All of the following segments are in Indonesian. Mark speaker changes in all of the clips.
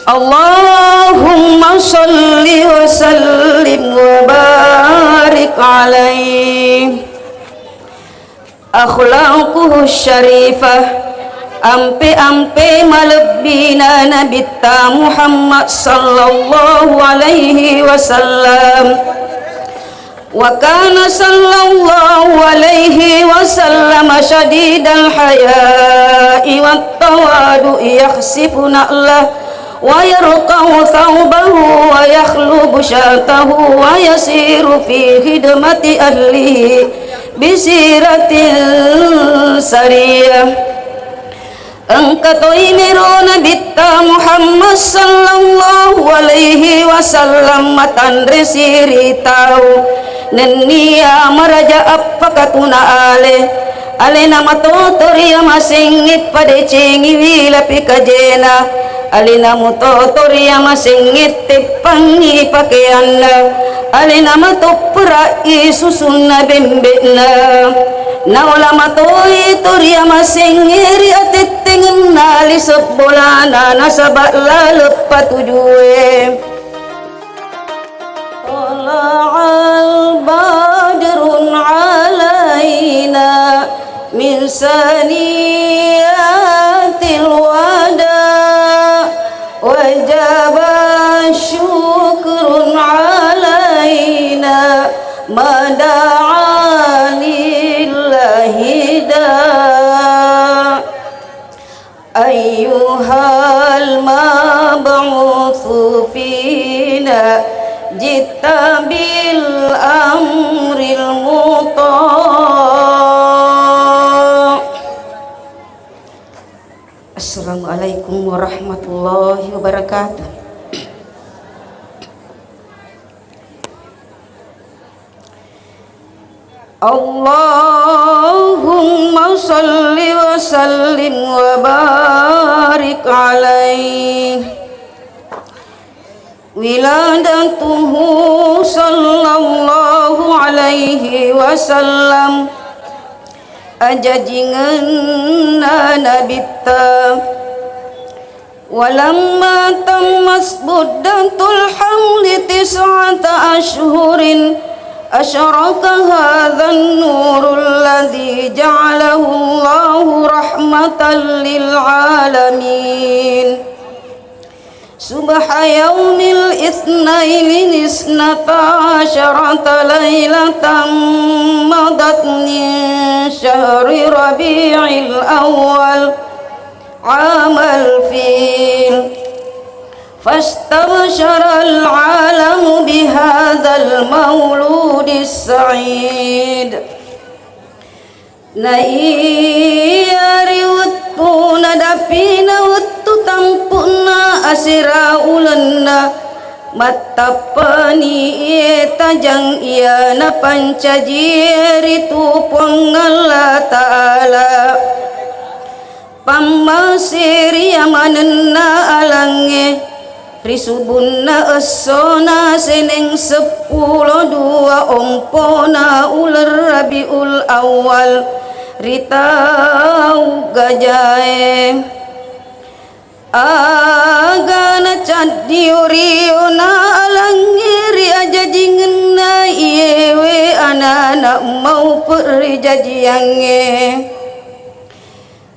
Speaker 1: Allahumma sholli wa sallim wa barik alaihi. Akhlaquhu syarifah, ampe-ampe malebina Nabi Muhammad sallallahu alaihi wasallam. Wa kana sallallahu alaihi wasallam syadidal haya'i wat tawadu'i, yakhsifu na'lah wa yarqa'u thawbahu wa yakhlubu syatahu wa yasiru fi khidmati ahlihi bisiratin sariyah. Engkau imiru Nabi Muhammad sallallahu alaihi wasallam matan resiri tau nenia maraja apaka tuna ale nama totori masingit pada cengi wila pikajena ale nama totori masingit tepangi pakaianna ale nama topra isusunna bembena naulama toi toria masingiri ateteng nali sebolana nasabak lalep patujue. Tala'al badrun alaina min saniyatil wada wajaba syukrun alaina mada'ani hida ayyuhal mab'utsu fina jita bil amril muta'. Assalamualaikum warahmatullahi wabarakatuh. Allahumma salli wa sallim wa barik alaihi. Wiladatuhu sallallahu alaihi wasallam ajajinganna nabita walamma tammas buddatul hamli tis'ata ashhurin asyraka hadzal nurul ladzi ja'alahu Allahu rahmatan lil alamin. Subha yaumil itsnaini isnata asyarata lailatan madat min syahri rabi'il awal amal fil fastabshara al-alamu bihadzal mauludis sa'id. Naiyari wattu nadapina wattu tampuna asira ulanna mattapani tajang iyana pancajiri tupang Allah ta'ala pamasiri yamanenna alange risubunna esona seneng 10 ompona ular Rabiul Awal ritau gajae agana cadiuriona alangiri aja jingenna iyewe anak-anak mau perijajiange.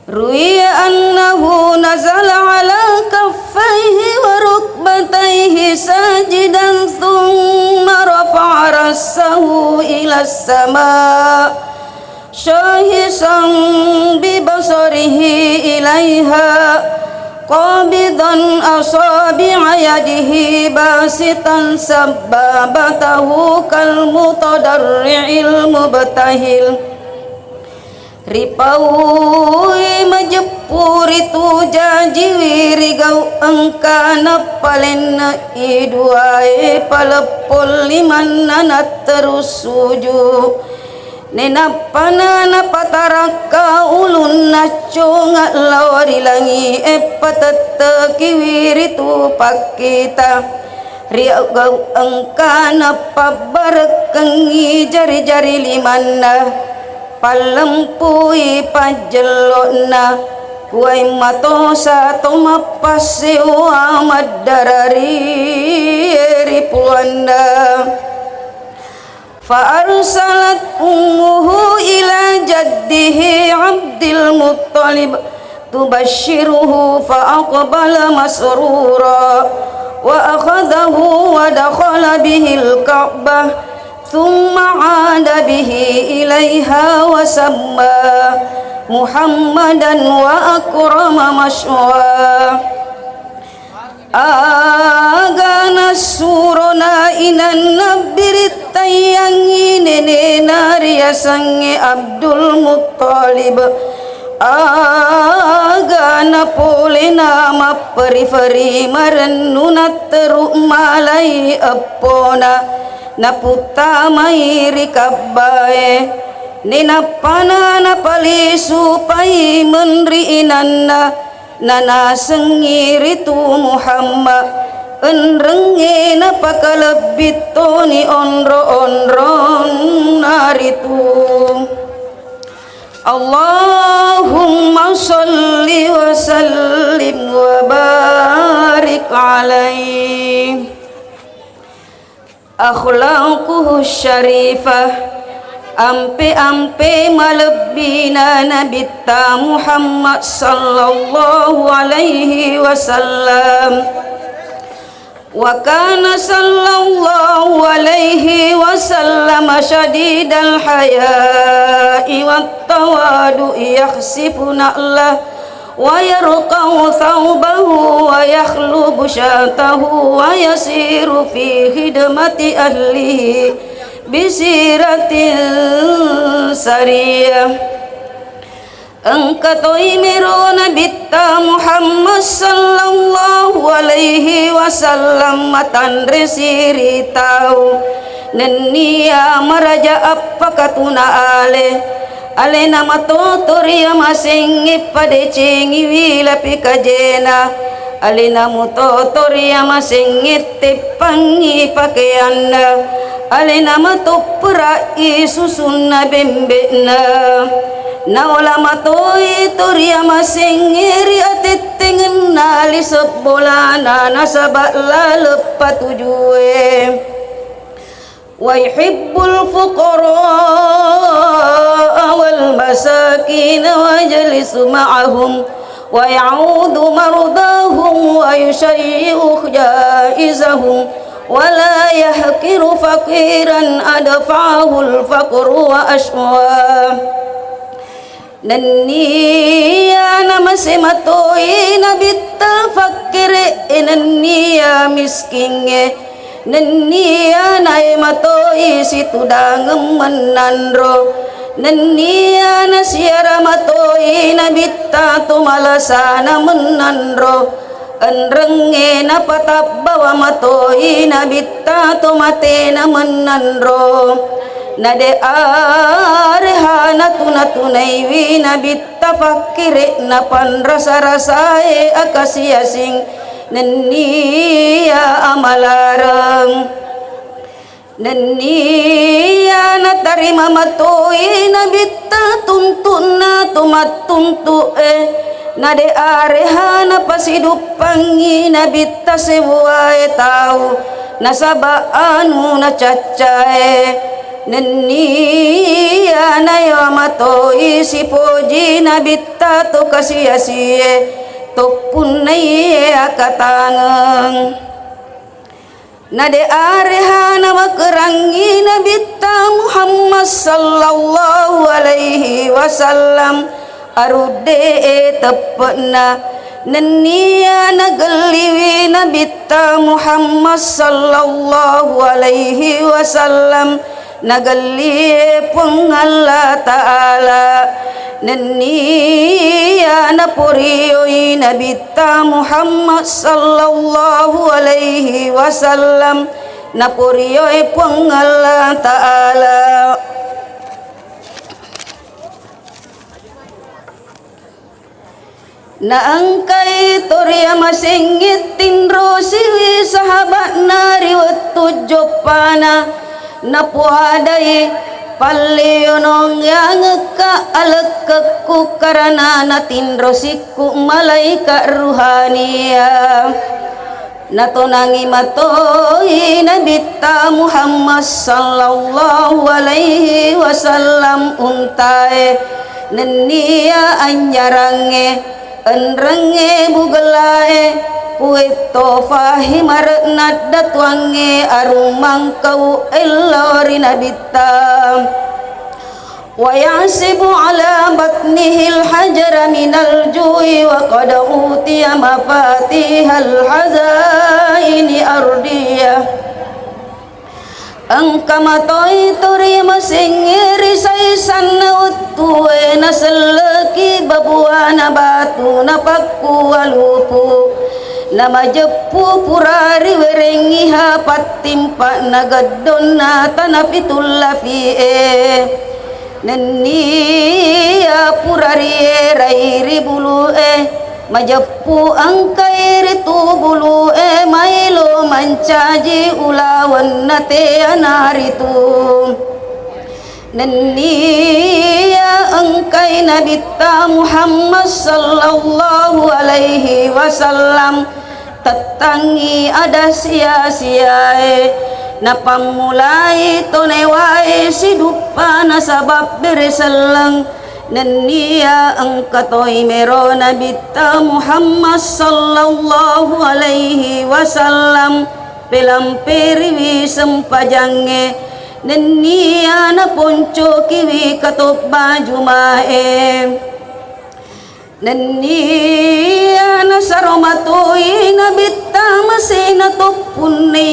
Speaker 1: Ruya annahu nazala ala kaffaihi wa rukbataihi sajidan thumma rafa'a rasahu ila as-sama' syahisan bi basarihi ilaiha qabidan asabi'a yadihi basitan sabbabatahu kal mutadarri'il mubtahil. Ripaui majepuri tu jajiwiri gau angkana palena iduai palepol liman nanat terus suju nenapana napataraka ulun nacunga lawari langi epatata kiwiri tu pakita riau gau angkana pabarkengi jari-jari limanna palempui pajelona Kuai matosa tomapasi Muhammad darari ripuanda. Fa'arsalat ummuhu ila jaddihi Abdul Muttalib tubashiruhu fa'aqbala masrura wa akhadahu wa dakhala bihil Ka'bah thumma 'ada bihi ilaiha wa samma Muhammadan wa akrama mashwa. Agana surona inan nabirit tayangi nene nariya sange Abdul Muttalib. Agana pole nama periferi marenunat teruk malai apona naputa mairi kabae. Nina panana pali supai menri inanna nana sengiritu Muhammad enrenge na pakalabito ni onro-onron naritu. Allahumma salli wa sallim wa barik alaih. Akhlaquhu syarifah ampe-ampe malebina nabita Muhammad sallallahu alaihi wasallam. Wa kana sallallahu alaihi wasallam syadidal haya'i wat tawadu yakhsifu na'lah wa yarqa'u thawbahu wa yakhlubu syatahu wa yasiru fi khidmati ahlihi bisiratil sariyah. Engkatoi miro nabita Muhammad sallallahu alaihi wasallam matan resiri tau nenia maraja apa katuna ale nama totoria masingi pade cengi wila pikajena ale namu totoria masingi tepangi pakaianna ale nama toprai susunna bembena naola matoi toria masengiri ateteng nali sebolana nasabak lalep tujue wa yuhibbul fuqara wal masakin wa jalisu ma'ahum wa ya'udu mardahum wa yushayyi'u jaizahum wala yahkiru faqiran adfa'ahul faqru wa ashwa. Naniya namase matoi nabita fakire naniya miskinge naniya nae matoi situdang menandro naniya nasiara matoi nabita tumalasana menandro enrenge napatab bawa matoi nabita tumatena menandro nade arehana tunatunai wina bitta fakire napan rasa-rasae akasia sing nenia amalarang nenia natarima matoi nabitta tuntuna tumat tuntu nade arehana pasidup pangi nabitta sebuae tau nasaba anu nacacae nenia nayo matoi si poji nabita to kasiasie to punai akatangang nade arehana makerangi nabita Muhammad sallallahu alaihi wasallam arude tepena nenia nageliwi nabita Muhammad sallallahu alaihi wasallam nagali pung Allah Ta'ala nenia napurioi nabita Muhammad sallallahu alaihi wasallam napurioi pung Allah Ta'ala. Naangkai toria masingit tindro siwi sahabat nari wetu jopana napuadai Palleonong yang ka alekku karena natin rosiku malaika ruhania natonangi matoi Nabi Muhammad sallallahu alaihi wasallam untae nenia anjarange enrenge bugelae kuito fahimar nadatwange arumang kau elori nabitam wa yasibu ala batnihil hajara minal ju'i wa qad utiya mafatihal hazaini ardiyah angka matoi turi masingiri saisan uttuwe naseleki babuana batu napakku walupu nama jepu purari werengi hapat timpa nagadonna tanafitul lafi'e nenia purari rairi bulu'e majepu angkairi tu bulu'e mailo mancaji ulawan nate anaritu nenia angkai Nabi Muhammad sallallahu alaihi wasallam tatangi ada sia-siae napamulai tonewai sidupa nasabab bereselang nenia angkatoi mero Nabi Muhammad sallallahu alaihi wasallam pelampiri sempajange nenia na ponco kiwi katop baju mae nenia na saromatoi nabita masina topunne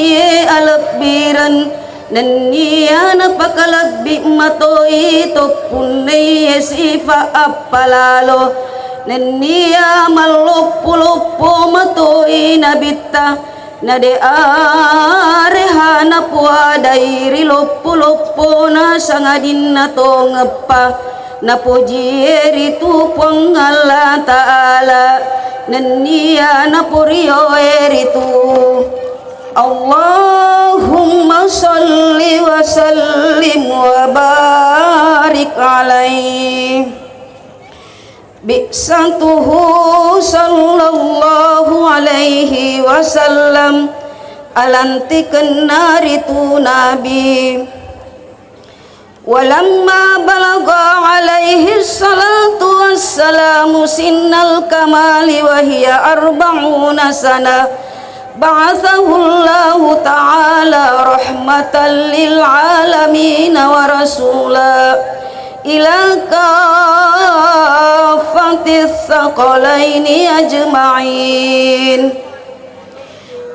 Speaker 1: albiran nenia na pakalagbi matoi topunne sifa apalalo nenia malopulupo matoi nabita nade arehana puadairi lopo-lopo na sangadin na tongapa na pujieri tu pangala ta'ala nenia na puriyo eritu Allahumma salli wa sallim wa barik alaihi bi'santuhu sallallahu alaihi wasallam alantikan naritu nabi walamma balagha alaihi salatu wassalamu sinnal kamali wa hiya arba'una sana ba'athahu Allahu ta'ala rahmatan lil alamin wa rasula ila kafatis saqalaini ajma'in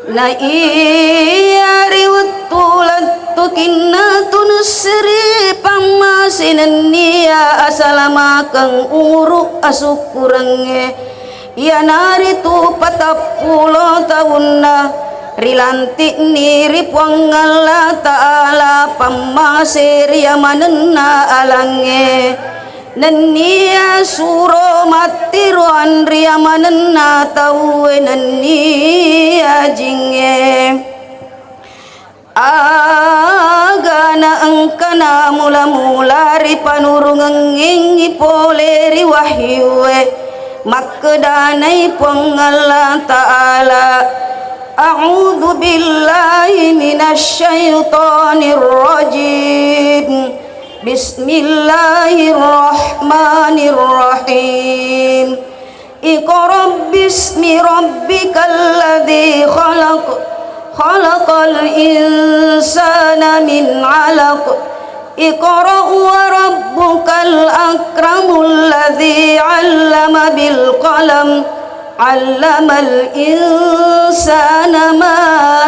Speaker 1: na iyari wattulat tukinna tunusri pamasinan niya asalamakang uru asukurange yanari tu 40 tahun na rilanti niri puangala ta'ala pamasir yamanenna alange nenia suro matiru andri yamanenna tawe nenia jinge agana angkana mula-mulari panurungengi poleri wahyuwe makkedanai puangala ta'ala a'udzu billahi minasyaitonir rajim bismillahirrahmanirrahim iqra bismi rabbikal ladzi khalaq khalaqal insana min 'alaq iqra wa rabbukal akramul ladzi 'allama bil qalam 'allamal insana ma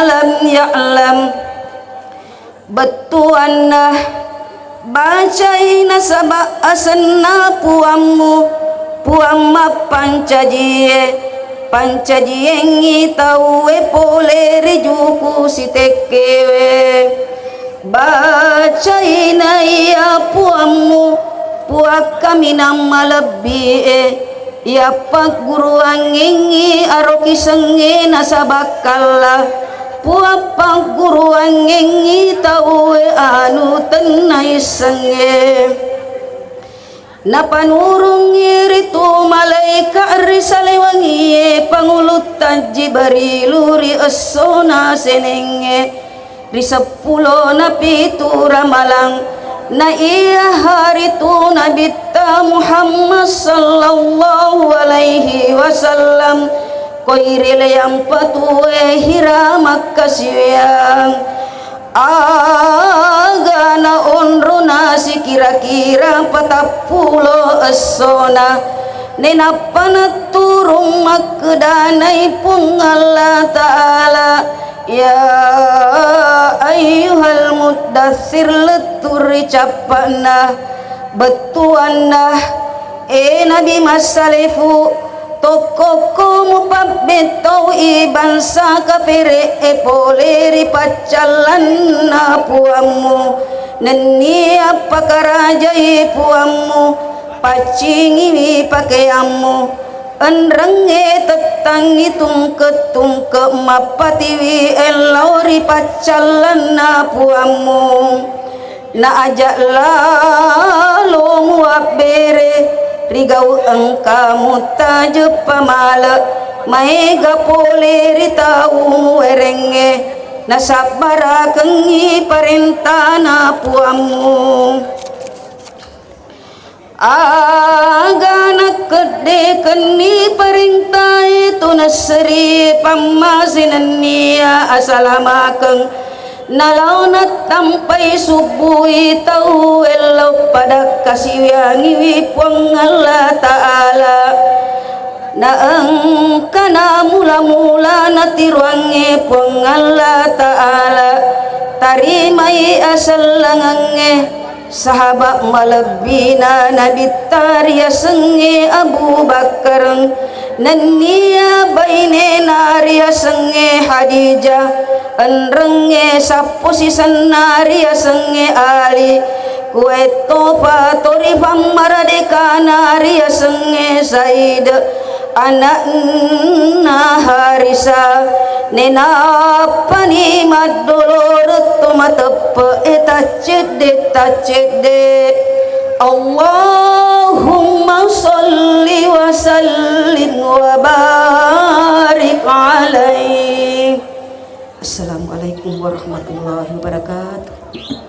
Speaker 1: lam ya'lam betuanna bacaina sabak asanna puammu puamma pancajiengi tawe poleri juku sitekewe bacaina ya puammu puak kami nama lebih ya pak guru angingi aroki sengi nasabakalla puapa guru angengi tau anu tenai sange napanurung iritu malaikat risalewangi pangulut Jibrilu ri esona senenge ri 10 na pitu ramalang na iya hari tu Nabi Muhammad sallallahu alaihi wasallam koiril yang patue hiramak kasiyang agana onrona si kira-kira 40 esona nenapana turung makdanai pung Allah Ta'ala ya ayyuhal muddassir leturi capana betuanna Nabi masalifu tokoko mupabbeto ibansa kapere poleri pacalan na puamu nenni apa karajai puamu pacingi pakaiamu enrenge tetangi tungke mapatiwi elori pacalan na puamu na ajak lalu muabere rigau engkamu taje pamala maega poleri tau erenge nasabara kengi parentana puamu agana kede keni perintah itu nasri pamasinania asalamakeng nalauna tampai subuhi tau elo pada kasiwangi puang Allah Ta'ala naang kana mula-mula natiruange puang Allah Ta'ala tarimai asal langange sahabat malebina Nabi Tariya senge Abu Bakar nania baine naria senge Hadijah enrenge saposisan naria senge Ali kueto patori pamaradeka naria senge Said anak Harisa nena pani madolor tomatepe tacede Allahumma salli wa sallim wa barik alaihi. Assalamualaikum warahmatullahi wabarakatuh.